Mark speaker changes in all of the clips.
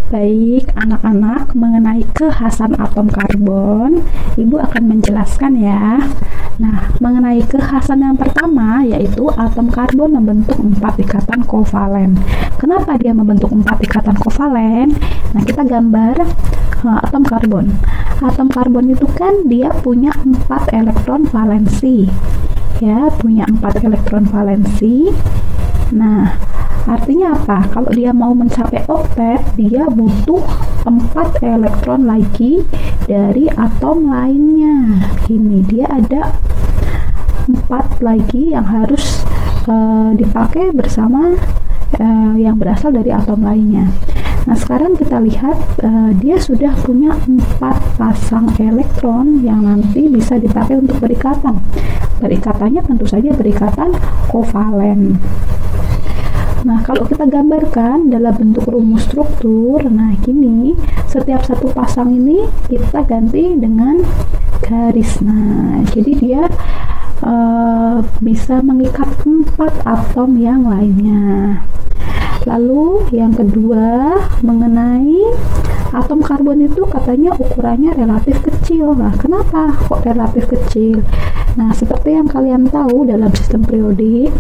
Speaker 1: Baik, anak-anak, mengenai kekhasan atom karbon, Ibu akan menjelaskan ya. Nah, mengenai kekhasan yang pertama, yaitu atom karbon membentuk 4 ikatan kovalen. Kenapa dia membentuk 4 ikatan kovalen? Nah, kita gambar atom karbon. Atom karbon itu kan dia punya 4 elektron valensi. Ya, punya 4 elektron valensi. Nah, artinya apa? Kalau dia mau mencapai oktet, dia butuh 4 elektron lagi dari atom lainnya. Ini dia ada 4 lagi yang harus dipakai bersama yang berasal dari atom lainnya. Nah, sekarang kita lihat dia sudah punya 4 pasang elektron yang nanti bisa dipakai untuk berikatan. Berikatannya tentu saja berikatan kovalen. Nah, kalau kita gambarkan dalam bentuk rumus struktur, nah gini, setiap satu pasang ini kita ganti dengan garis. Nah, jadi dia bisa mengikat 4 atom yang lainnya. Lalu yang kedua, mengenai atom karbon itu katanya ukurannya relatif kecil. Nah, kenapa kok relatif kecil? Nah, seperti yang kalian tahu dalam sistem periodik,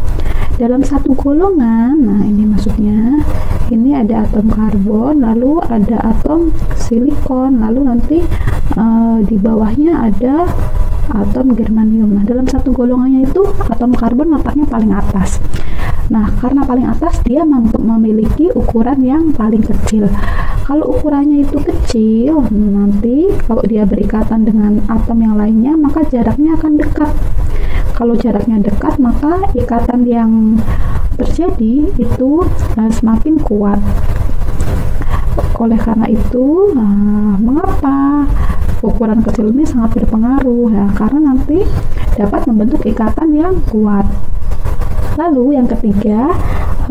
Speaker 1: dalam satu golongan, nah ini maksudnya, ini ada atom karbon, lalu ada atom silikon, lalu nanti di bawahnya ada atom germanium. Nah, dalam satu golongannya itu atom karbon letaknya paling atas. Nah, karena paling atas dia memiliki ukuran yang paling kecil. Kalau ukurannya itu kecil, nanti kalau dia berikatan dengan atom yang lainnya, maka jaraknya akan dekat. Kalau jaraknya dekat, maka ikatan yang terjadi itu semakin kuat. Oleh karena itu, mengapa ukuran kecil ini sangat berpengaruh? Ya, karena nanti dapat membentuk ikatan yang kuat. Lalu yang ketiga,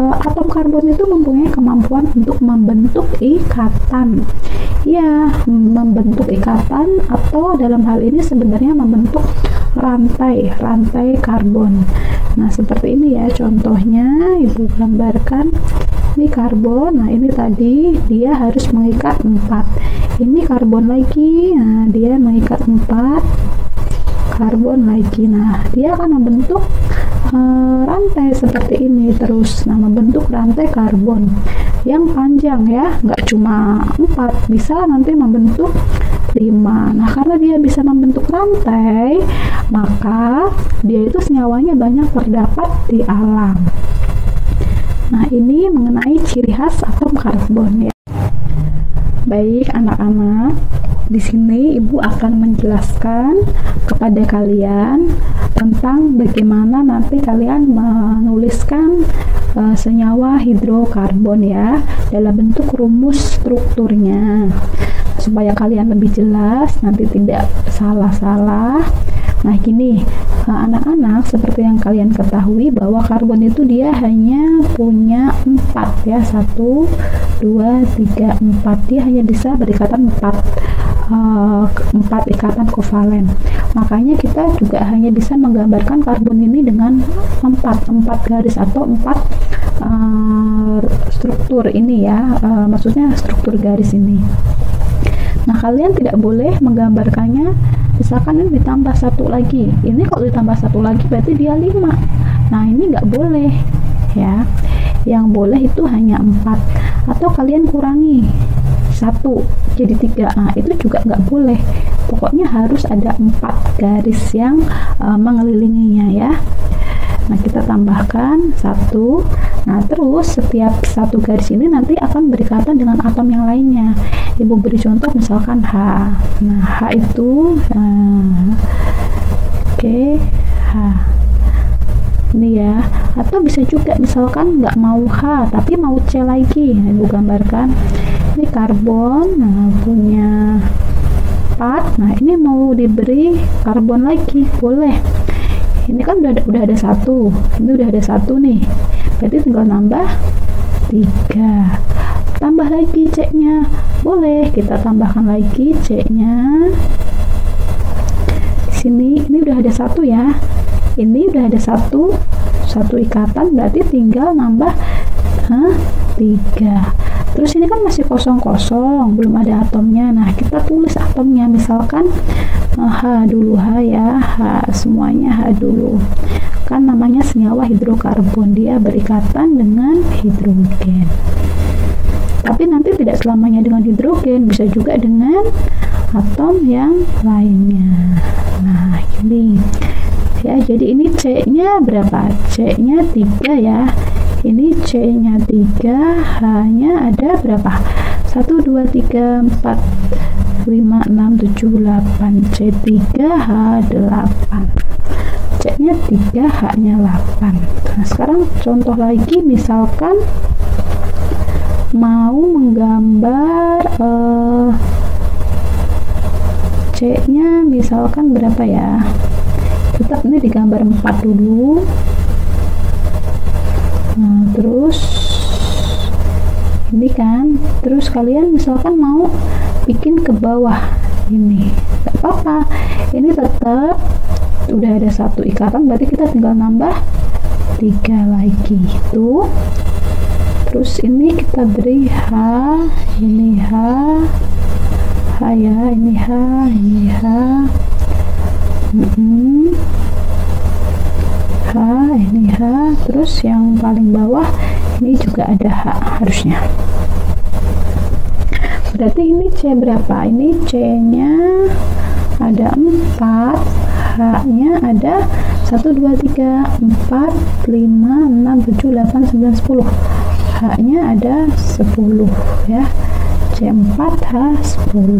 Speaker 1: atom karbon itu mempunyai kemampuan untuk membentuk ikatan. Ya, membentuk ikatan atau dalam hal ini sebenarnya membentuk rantai karbon. Nah, seperti ini ya contohnya, Ibu gambarkan. Ini karbon, nah ini tadi dia harus mengikat 4. Ini karbon lagi, nah dia mengikat 4 karbon lagi. Nah, dia akan membentuk rantai seperti ini terus. Nah, membentuk rantai karbon yang panjang ya, nggak cuma 4, bisa nanti membentuk 5. Nah, karena dia bisa membentuk rantai, maka dia itu senyawanya banyak terdapat di alam. Nah, ini mengenai ciri khas atom karbon ya. Baik anak-anak, di sini Ibu akan menjelaskan kepada kalian tentang bagaimana nanti kalian menuliskan senyawa hidrokarbon ya dalam bentuk rumus strukturnya, supaya kalian lebih jelas, nanti tidak salah-salah. Nah, gini anak-anak, seperti yang kalian ketahui bahwa karbon itu dia hanya punya 4 ya, 1, 2, 3, 4. Dia hanya bisa berikatan 4 ikatan kovalen. Makanya kita juga hanya bisa menggambarkan karbon ini dengan 4 garis atau 4 struktur ini ya, maksudnya struktur garis ini. Nah, kalian tidak boleh menggambarkannya misalkan ini ditambah 1 lagi. Ini kalau ditambah 1 lagi berarti dia 5. Nah, ini nggak boleh ya. Yang boleh itu hanya 4. Atau kalian kurangi 1 jadi 3. Nah, itu juga nggak boleh. Pokoknya harus ada 4 garis yang mengelilinginya ya. Nah, kita tambahkan 1. Nah, terus setiap 1 garis ini nanti akan berikatan dengan atom yang lainnya. Ibu beri contoh misalkan H. Nah, H itu H ini ya. Atau bisa juga misalkan nggak mau H tapi mau C lagi. Nah, Ibu gambarkan ini karbon, nah punya 4. Nah, ini mau diberi karbon lagi, boleh. Ini kan udah ada 1. Ini udah ada 1 nih. Berarti tinggal nambah 3. Tambah lagi C-nya. Boleh, kita tambahkan lagi C-nya. Di sini ini udah ada 1 ya. Ini udah ada 1 ikatan, berarti tinggal nambah 3. Terus ini kan masih kosong-kosong, belum ada atomnya. Nah, kita tulis atomnya, misalkan H dulu, H ya, H, semuanya H dulu. Kan namanya senyawa hidrokarbon, dia berikatan dengan hidrogen. Tapi nanti tidak selamanya dengan hidrogen, bisa juga dengan atom yang lainnya. Nah, ini ya, jadi ini C-nya berapa? C-nya 3 ya. Ini C-nya 3, H-nya ada berapa? 1, 2, 3, 4, 5, 6, 7, 8. C3, H8. C-nya 3, H-nya 8. Nah, sekarang contoh lagi, misalkan mau menggambar C-nya misalkan berapa ya? Tetap ini digambar 4 dulu. Nah, terus ini kan, terus kalian misalkan mau bikin ke bawah ini, gak apa-apa, ini tetap udah ada 1 ikatan, berarti kita tinggal nambah 3 lagi itu. Terus ini kita beri H, ini H ya, ini H, ini H, H, ini H, terus yang paling bawah ini juga ada H harusnya. Berarti ini C berapa? Ini C-nya ada 4, H-nya ada 1, 2, 3, 4, 5, 6, 7, 8, 9, 10. H-nya ada 10 ya. C4, H10.